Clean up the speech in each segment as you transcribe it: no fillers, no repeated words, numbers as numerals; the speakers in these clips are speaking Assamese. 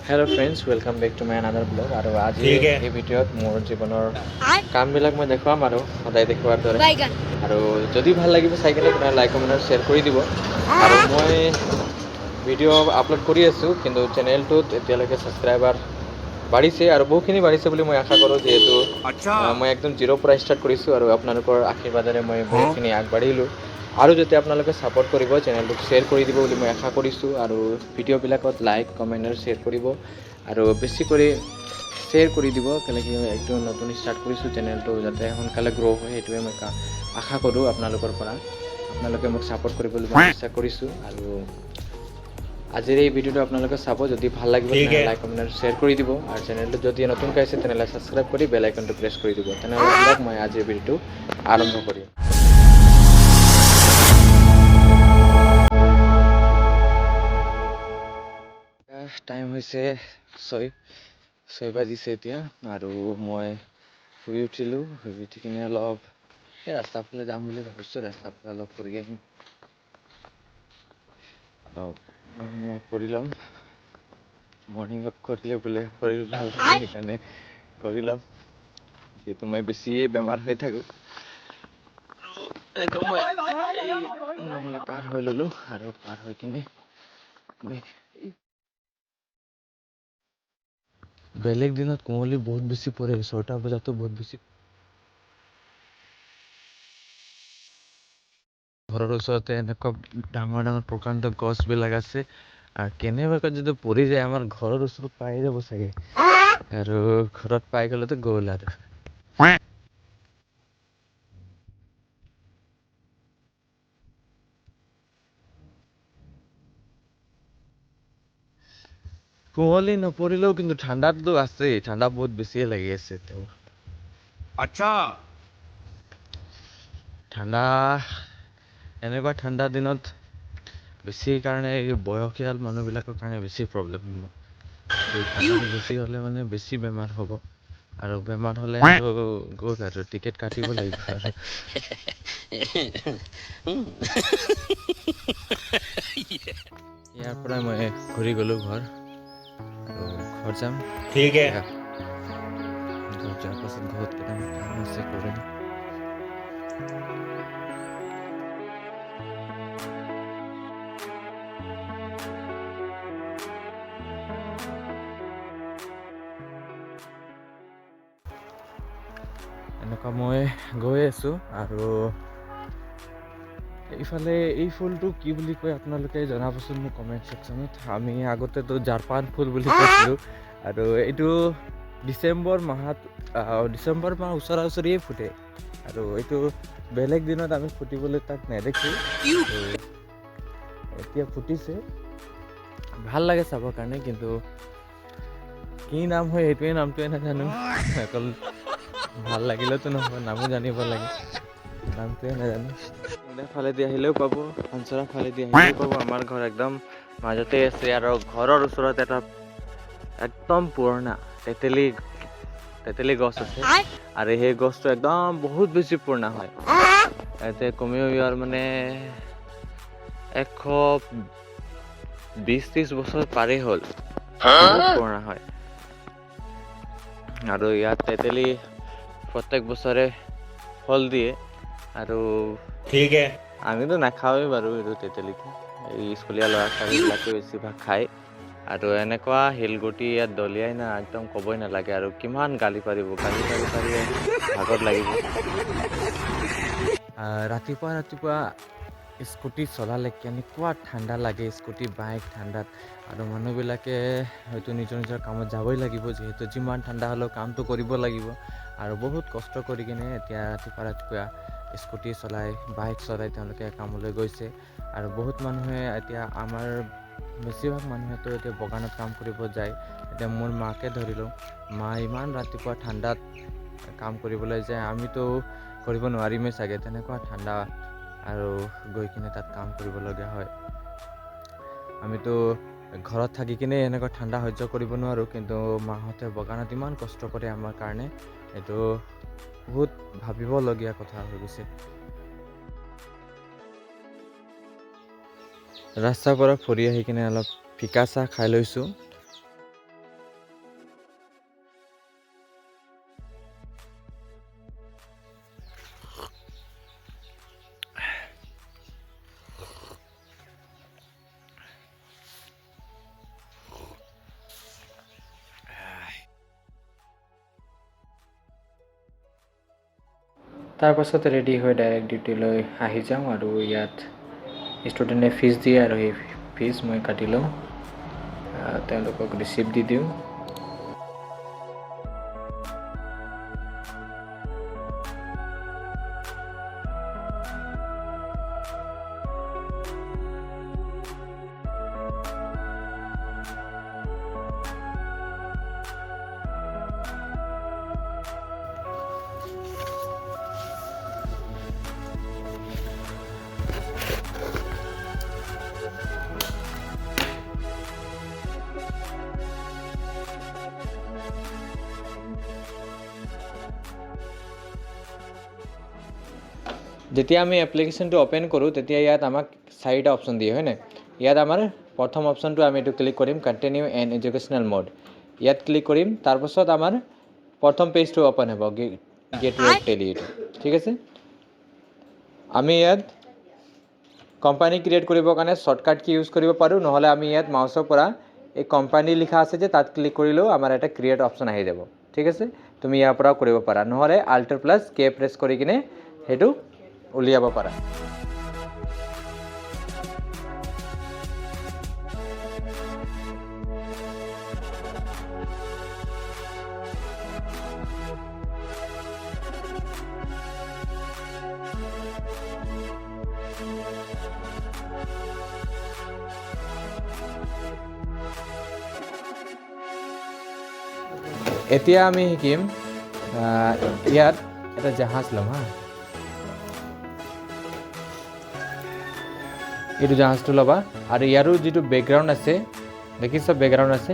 Hello' friends, welcome back to my another blog. আৰু আজি এই ভিডিঅ'ত মোৰ জীৱনৰ কামবিলাক মই দেখুৱাম আৰু সদায় দেখুৱাৰ দৰে। আৰু যদি ভাল লাগিব চাই কিনে আপোনাৰ লাইক কমেণ্ট আৰু শ্বেয়াৰ কৰি দিব। আৰু মই ভিডিঅ' আপলোড কৰি আছোঁ, কিন্তু চেনেলটোত এতিয়ালৈকে ছাবস্ক্ৰাইবাৰ বাঢ়িছে আৰু বহুখিনি বাঢ়িছে বুলি মই আশা কৰোঁ, যিহেতু মই একদম জিৰ'ৰ পৰা ষ্টাৰ্ট কৰিছোঁ আৰু আপোনালোকৰ আশীৰ্বাদেৰে মই বহুখিনি আগবাঢ়িলোঁ। আৰু যাতে আপোনালোকে ছাপোৰ্ট কৰিব, চেনেলটোক শ্বেয়াৰ কৰি দিব বুলি মই আশা কৰিছোঁ। আৰু ভিডিঅ'বিলাকত লাইক কমেণ্ট আৰু শ্বেয়াৰ কৰিব আৰু বেছি কৰি শ্বেয়াৰ কৰি দিব, কেলেকি এইটো নতুন ষ্টাৰ্ট কৰিছোঁ চেনেলটো যাতে সোনকালে গ্ৰ' হয়, সেইটোৱে মই আশা কৰোঁ আপোনালোকৰ পৰা। আপোনালোকে মোক ছাপোৰ্ট কৰিব বুলি মই বিশ্বাস কৰিছোঁ। আৰু আজিৰ এই ভিডিঅ'টো আপোনালোকে চাব, যদি ভাল লাগিব তেনেহ'লে লাইক কমেণ্ট আৰু শ্বেয়াৰ কৰি দিব। আৰু চেনেলটো যদি নতুনকৈ আছে তেনেহ'লে ছাবস্ক্ৰাইব কৰি বেল আইকনটো প্ৰেছ কৰি দিব। তেনেহ'লে মই আজিৰ ভিডিঅ'টো আৰম্ভ কৰিম। টাইম হৈছে 6 বাজিছে এতিয়া, আৰু মই শুই উঠিলোঁ। শুই উঠি কিনে অলপ এই ৰাস্তাৰ ফালে যাম বুলি ভাবিছোঁ। ৰাস্তাৰ ফালে অলপ ফুৰি আহিম, অলপ কৰি ল'ম। মৰ্ণিং ৱাক কৰিলে বোলে শৰীৰ ভাল থাকে, সেইকাৰণে কৰি ল'ম, যিহেতু মই বেছিয়ে বেমাৰ হৈ থাকোঁ। মই পাৰ হৈ ল'লোঁ, আৰু পাৰ হৈ কিনে বেলেগ দিনত কুঁৱলী বহুত বেছি পৰে, 6টা বজাতো বহুত বেছি। ঘৰৰ ওচৰতে এনেকুৱা ডাঙৰ ডাঙৰ প্ৰকাণ্ড গছবিলাক আছে, আৰু কেনেবাকৈ যদি পৰি যায় আমাৰ ঘৰৰ ওচৰত পাই যাব চাগে, আৰু ঘৰত পাই গ'লেতো গ'ল আৰু। কুঁৱলী নপৰিলেও কিন্তু ঠাণ্ডাটো আছেই, ঠাণ্ডা বহুত বেছিয়ে লাগি আছে তেওঁ। আচ্ছা, ঠাণ্ডা এনেকুৱা ঠাণ্ডা দিনত বেছি কাৰণে এই বয়সীয়াল মানুহবিলাকৰ কাৰণে বেছি প্ৰব্লেম হ'ব। ঠাণ্ডাটো বেছি হ'লে মানে বেছি বেমাৰ হ'ব, আৰু বেমাৰ হ'লে গ'ল আৰু টিকেট কাটিব লাগিব আৰু। ইয়াৰ পৰা মই ঘূৰি গ'লোঁ ঘৰ, আৰু ঘৰ যাম। ঘৰ যোৱাৰ পাছত ঘৰত কেইটামান কাম আছে কৰিম। এনেকুৱা মই গৈ আছোঁ, আৰু এইফালে এই ফুলটো কি বুলি কয় আপোনালোকে জনাবচোন মোক কমেণ্ট ছেকশ্যনত। আমি আগতেতো জাৰপান ফুল বুলি কৈছিলোঁ, আৰু এইটো ডিচেম্বৰ মাহত ওচৰা ওচৰিয়ে ফুটে, আৰু এইটো বেলেগ দিনত আমি ফুটিবলৈ তাক নেদেখোঁ। এতিয়া ফুটিছে, ভাল লাগে চাবৰ কাৰণে, কিন্তু কি নাম হয় সেইটোৱে নামটোৱে নাজানো। অকল ভাল লাগিলেতো নহয়, নামো জানিব লাগে, নামটোৱে নাজানো। ফালেদি আহিলেও পাব, পাঞ্চৰা ফালেদি আহিলেও পাব। আমাৰ ঘৰ একদম মাজতে আছে, আৰু ঘৰৰ ওচৰত এটা একদম পুৰণা তেতেলী গছ আছে, আৰু সেই গছটো একদম বহুত বেছি পুৰণা হয়। ইয়াতে কমেও ইয়াৰ মানে 120-30 বছৰ পাৰেই হ'ল, বহুত পুৰণা হয়। আৰু ইয়াত তেতেলী প্ৰত্যেক বছৰে ফল দিয়ে, আৰু আমিতো নাখাওঁৱেই বাৰু এইটো তেতেলীটো। এই স্কুলীয়া ল'ৰা ছোৱালীবিলাকে বেছিভাগ খায়, আৰু এনেকুৱা শিলগুটি ইয়াত দলিয়াই না, একদম ক'বই নালাগে। আৰু কিমান গালি পাৰিব, ভাগত লাগিব। ৰাতিপুৱা স্কুটি চলালে কেনেকুৱা ঠাণ্ডা লাগে, স্কুটি বাইক ঠাণ্ডাত। আৰু মানুহবিলাকে হয়তো নিজৰ নিজৰ কামত যাবই লাগিব, যিহেতু যিমান ঠাণ্ডা হ'লেও কামটো কৰিব লাগিব। আৰু বহুত কষ্ট কৰি কিনে এতিয়া ৰাতিপুৱা স্কুটি চলাই, বাইক চলাই তেওঁলোকে কামলৈ গৈছে। আৰু বহুত মানুহে এতিয়া আমাৰ বেছিভাগ মানুহেতো এতিয়া বাগানত কাম কৰিব যায়। এতিয়া মোৰ মাকে ধৰি লওঁ, মা ইমান ৰাতিপুৱা ঠাণ্ডাত কাম কৰিবলৈ যায়, আমিতো কৰিব নোৱাৰিমেই চাগে, তেনেকুৱা ঠাণ্ডা, আৰু গৈ কিনে তাত কাম কৰিবলগীয়া হয়। আমিতো ঘৰত থাকি কিনে এনেকুৱা ঠাণ্ডা সহ্য কৰিব নোৱাৰোঁ, কিন্তু মাহঁতে বাগানত ইমান কষ্ট কৰে আমাৰ কাৰণে, এইটো বহুত ভাবিবলগীয়া কথা হৈ গৈছে। ৰাস্তাৰ পৰা ফুৰি আহি কিনে অলপ ফিকা চাহ খাই লৈছোঁ। তাৰপাছত ৰেডি হৈ ডাইৰেক্ট ডিউটিলৈ আহি যাওঁ আৰু ইয়াত ষ্টুডেণ্টে ফিজ দিয়ে আৰু সেই ফিজ মই কাটি লওঁ, তেওঁলোকক ৰিচিপ্ট দি দিওঁ। যেতিয়া আমি এপ্লিকেশ্যনটো অ'পেন কৰোঁ তেতিয়া ইয়াত আমাক 4টা অপশ্যন দিয়ে, হয়নে? ইয়াত আমাৰ প্ৰথম অপশ্যনটো আমি এইটো ক্লিক কৰিম, কণ্টিনিউ এণ্ড এডুকেশ্যনেল মোড। ইয়াত ক্লিক কৰিম, তাৰপাছত আমাৰ প্ৰথম পেজটো অ'পেন হ'ব, গেট ৱৰ্ক টেলি এইটো, ঠিক আছে? আমি ইয়াত কোম্পানী ক্ৰিয়েট কৰিবৰ কাৰণে শ্বৰ্টকাট কি ইউজ কৰিব পাৰোঁ, নহ'লে আমি ইয়াত মাউচৰ পৰা এই কোম্পানী লিখা আছে যে তাত ক্লিক কৰিলেও আমাৰ এটা ক্ৰিয়েট অপশ্যন আহি যাব, ঠিক আছে? তুমি ইয়াৰ পৰাও কৰিব পাৰা, নহ'লে Alt+K প্ৰেছ কৰি কিনে সেইটো উলিয়াব পাৰা। এতিয়া আমি শিকিম ইয়াত এটা জাহাজ ল'ম হা। এইটো জাহাজটো ল'বা আৰু ইয়াৰো যিটো বেকগ্ৰাউণ্ড আছে, দেখিছ বেকগ্ৰাউণ্ড আছে,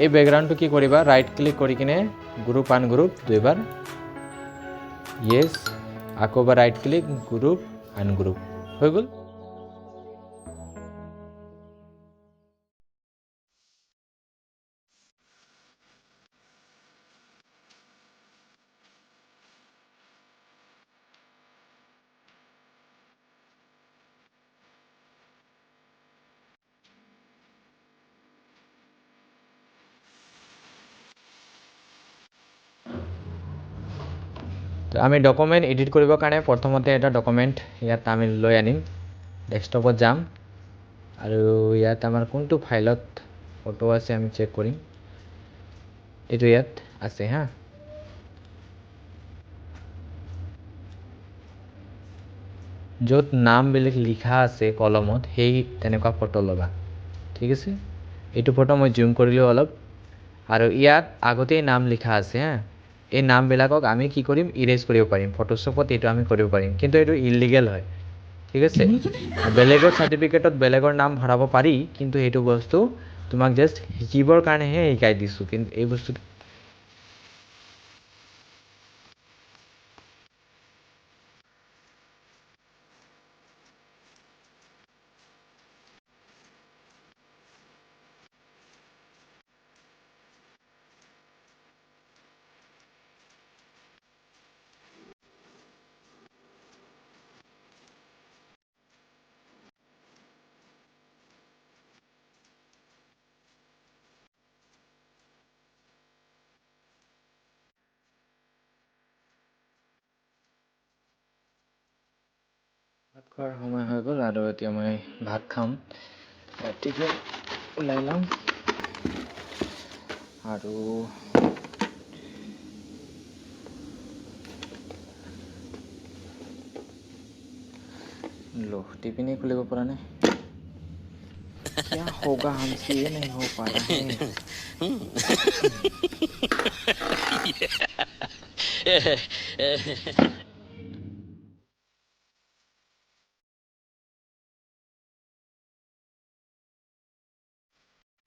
এই বেকগ্ৰাউণ্ডটো কি কৰিবা, ৰাইট ক্লিক কৰি কিনে গ্ৰুপ আনগ্ৰুপ 2বাৰ, য়েছ, আকৌ এবাৰ ৰাইট ক্লিক, গ্ৰুপ আনগ্ৰুপ, হৈ গ'ল। আমি ডকুমেণ্ট এডিট কৰিবৰ কাৰণে প্ৰথমতে এটা ডকুমেণ্ট ইয়াত আমি লৈ আনিম, ডেস্কটপত যাম আৰু ইয়াত আমাৰ কোনটো ফাইলত ফটো আছে আমি চেক কৰিম, এইটো ইয়াত আছে হা। য'ত নামবিলাক লিখা আছে কলমত সেই তেনেকুৱা ফটো ল'বা, ঠিক আছে? এইটো ফটো মই জুম কৰিলোঁ অলপ, আৰু ইয়াত আগতেই নাম লিখা আছে হা। এই নামবিলাকক আমি কি কৰিম, ইৰেজ কৰিব পাৰিম, ফটোশ্বপত এইটো আমি কৰিব পাৰিম, কিন্তু এইটো ইলিগেল হয়, ঠিক আছে? বেলেগৰ চাৰ্টিফিকেটত বেলেগৰ নাম ভৰাব পাৰি, কিন্তু সেইটো বস্তু তোমাক জাষ্ট শিকিবৰ কাৰণেহে শিকাই দিছোঁ, কিন্তু এই বস্তুটো ভাত খোৱাৰ সময় হৈ গ'ল আৰু এতিয়া মই ভাত খাম। ৰাতিকে ওলাই ল'ম আৰু लो टिफिन खुलिब पड़ा नहीं, क्या होगा हमसे, ये नहीं हो पा रहा है।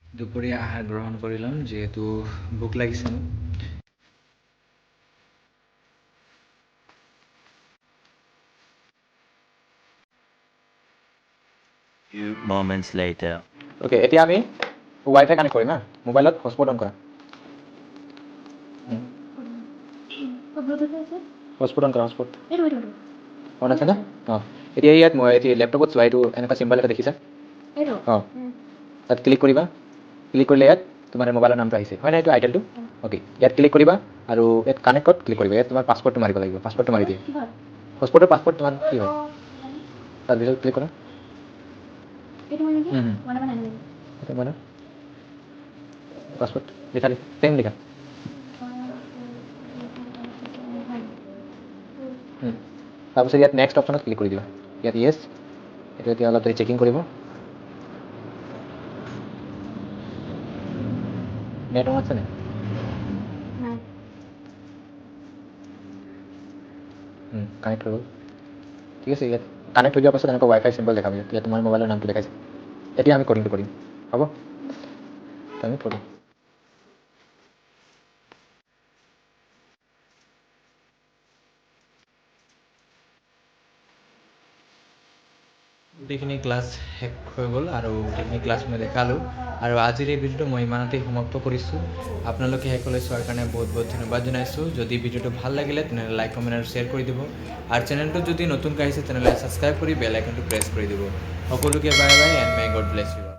দুপৰীয়া আহাৰ গ্ৰহণ কৰি ল'ম যিহেতু ভোক লাগিছে। Few moments later. ওকে, এতিয়া আমি ৱাইফাই কানেক্ট কৰিম হা। মোবাইলত হটস্পট অন কৰা। হটস্পট অন কৰা, হটস্পট অন আছে না? অঁ, এতিয়া ইয়াত মই এতিয়া লেপটপত চোৱা এইটো এনেকুৱা চিম্বল এটা দেখিছা? অঁ, তাত ক্লিক কৰিবা। ক্লিক কৰিলে ইয়াত তোমাৰ মোবাইলৰ নামটো আহিছে হয় নাই, এইটো আইটেলটো। অ'কে, ইয়াত ক্লিক কৰিবা। আৰু ইয়াত কানেক্টত ক্লিক কৰিব। ইয়াত তোমাৰ পাছপৰ্টটো মাৰিব লাগিব। পাছপৰ্টটো মাৰি দিয়ে। হটস্পটৰ পাছপৰ্ট তোমাৰ কি হয় তাত ভিতৰত ক্লিক কৰা। এইটো মানে পাছপৰ্ট লিখা ছেম লিখা। তাৰপিছত ইয়াত নেক্সট অপশ্যনত ক্লিক কৰি দিবা। ইয়াত য়েছ, এইটো এতিয়া অলপ দেৰি চেকিং কৰিব। নেট অন আছে নে? কানেক্ট হৈ গ'ল। ঠিক আছে, ইয়াত কানেক্ট হৈ যোৱাৰ পাছত এনেকুৱা ৱাইফাই চিম্বল দেখাব। ইয়াত তোমাৰ মোবাইলৰ নামটো দেখাইছে। এতিয়া আমি কডিংটো কৰিম, হ'ব? আমি কৰিম। গোটেইখিনি ক্লাছ শেষ হৈ গ'ল আৰু গোটেইখিনি ক্লাছ মই দেখালোঁ। আৰু আজিৰ এই ভিডিঅ'টো মই ইমানতেই সমাপ্ত কৰিছোঁ। আপোনালোকে শেষলৈ চোৱাৰ কাৰণে বহুত বহুত ধন্যবাদ জনাইছোঁ। যদি ভিডিঅ'টো ভাল লাগিলে তেনেহ'লে লাইক কমেণ্ট আৰু শ্বেয়াৰ কৰি দিব। আৰু চেনেলটো যদি নতুনকৈ আহিছে তেনেহ'লে ছাবস্ক্ৰাইব কৰি বেল আইকনটো প্ৰেছ কৰি দিব। সকলোকে bye bye and may God bless U.